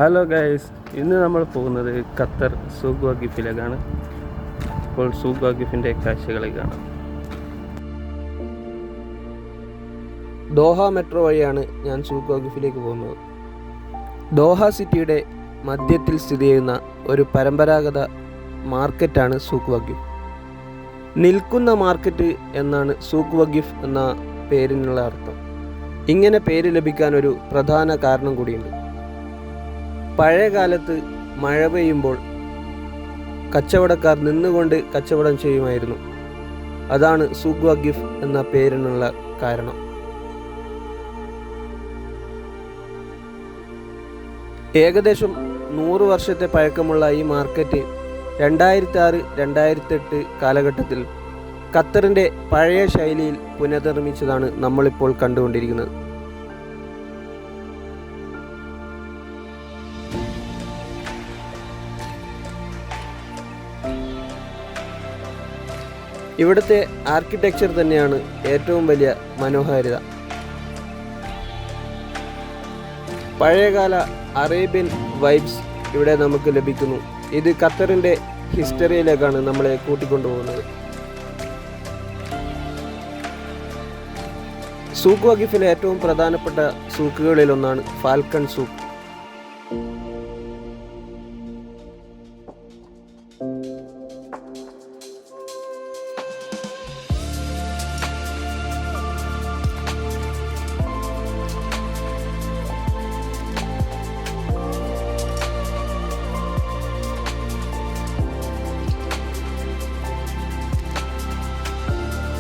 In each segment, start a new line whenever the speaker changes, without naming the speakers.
Hello guys, ഇന്ന് നമ്മൾ പോകുന്നത് ഖത്തർ സൂഖ് വഖീഫിലേക്കാണ്. ഇപ്പോൾ സൂഖ് വഖീഫിൻ്റെ കാഴ്ചകളെ കാണാം. ദോഹ മെട്രോ വഴിയാണ് ഞാൻ സൂഖ് വഖീഫിലേക്ക് പോകുന്നത്. ദോഹ സിറ്റിയുടെ മധ്യത്തിൽ സ്ഥിതി ചെയ്യുന്ന ഒരു പരമ്പരാഗത മാർക്കറ്റാണ് സൂഖ് വഖീഫ്. നിൽക്കുന്ന മാർക്കറ്റ് എന്നാണ് സൂഖ് വഖീഫ് എന്ന പേരിനുള്ള അർത്ഥം. ഇങ്ങനെ പേര് ലഭിക്കാൻ ഒരു പ്രധാന കാരണം കൂടിയുണ്ട്. പഴയ കാലത്ത് മഴ പെയ്യുമ്പോൾ കച്ചവടക്കാർ നിന്നുകൊണ്ട് കച്ചവടം ചെയ്യുമായിരുന്നു. അതാണ് സൂഖ് വഖീഫ് എന്ന പേരിനുള്ള കാരണം. ഏകദേശം 100 വർഷത്തെ പഴക്കമുള്ള ഈ മാർക്കറ്റ് 2006-2008 കാലഘട്ടത്തിൽ ഖത്തറിൻ്റെ പഴയ ശൈലിയിൽ പുനർനിർമ്മിച്ചതാണ് നമ്മളിപ്പോൾ കണ്ടുകൊണ്ടിരിക്കുന്നത്. ഇവിടുത്തെ ആർക്കിടെക്ചർ തന്നെയാണ് ഏറ്റവും വലിയ മനോഹാരിത. പഴയകാല അറേബ്യൻ വൈബ്സ് ഇവിടെ നമുക്ക് ലഭിക്കുന്നു. ഇത് ഖത്തറിൻ്റെ ഹിസ്റ്ററിയിലേക്കാണ് നമ്മളെ കൂട്ടിക്കൊണ്ടുപോകുന്നത്. സൂഖ് വഖീഫിലെ ഏറ്റവും പ്രധാനപ്പെട്ട സൂക്കുകളിലൊന്നാണ് ഫാൽക്കൺ സൂക്ക്.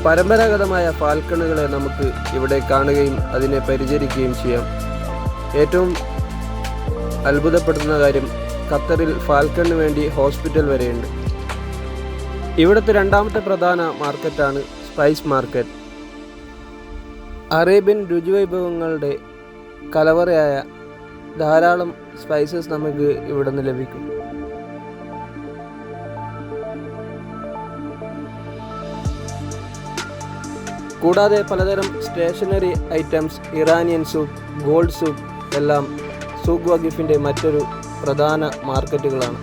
പരമ്പരാഗതമായ ഫാൽക്കണുകളെ നമുക്ക് ഇവിടെ കാണുകയും അതിനെ പരിചരിക്കുകയും ചെയ്യാം. ഏറ്റവും അത്ഭുതപ്പെടുത്തുന്ന കാര്യം, ഖത്തറിൽ ഫാൽക്കണിന് വേണ്ടി ഹോസ്പിറ്റൽ വരെയുണ്ട്. ഇവിടുത്തെ രണ്ടാമത്തെ പ്രധാന മാർക്കറ്റാണ് സ്പൈസ് മാർക്കറ്റ്. അറേബ്യൻ രുചിവൈഭവങ്ങളുടെ കലവറയായ ധാരാളം സ്പൈസസ് നമുക്ക് ഇവിടെ നിന്ന് ലഭിക്കും. കൂടാതെ പലതരം stationery items, Iranian souk, gold souk എല്ലാം സൂഖ് വഖീഫിൻ്റെ മറ്റൊരു പ്രധാന മാർക്കറ്റുകളാണ്.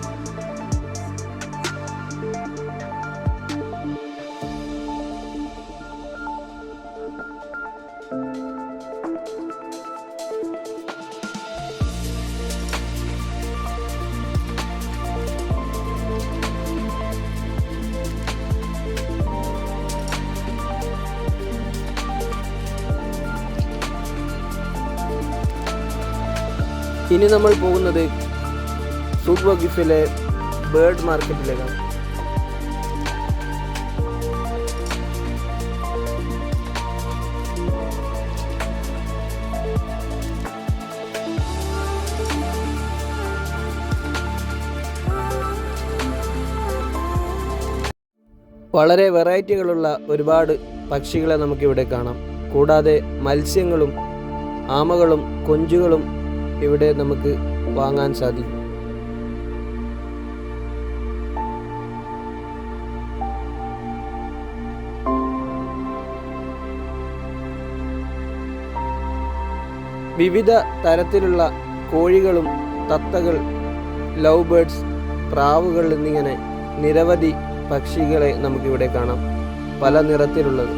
ഇനി നമ്മൾ പോകുന്നത് സൂഖ് വഖീഫിലെ ബേർഡ് മാർക്കറ്റിലേക്കാണ്. വളരെ വെറൈറ്റികളുള്ള ഒരുപാട് പക്ഷികളെ നമുക്കിവിടെ കാണാം. കൂടാതെ മത്സ്യങ്ങളും ആമകളും കൊഞ്ചുകളും ഇവിടെ നമുക്ക് വാങ്ങാൻ സാധിക്കും. വിവിധ തരത്തിലുള്ള കോഴികളും തത്തകൾ, ലവ് ബേർഡ്സ്, പ്രാവുകൾ എന്നിങ്ങനെ നിരവധി പക്ഷികളെ നമുക്കിവിടെ കാണാം, പല നിറത്തിലുള്ളത്.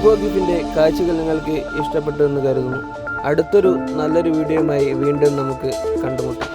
സൂഖ് വഖീഫിൻ്റെ കാഴ്ചകൾ നിങ്ങൾക്ക് ഇഷ്ടപ്പെട്ടു എന്ന് കരുതുന്നു. അടുത്തൊരു നല്ലൊരു വീഡിയോയുമായി വീണ്ടും നമുക്ക് കണ്ടുമുട്ടാം.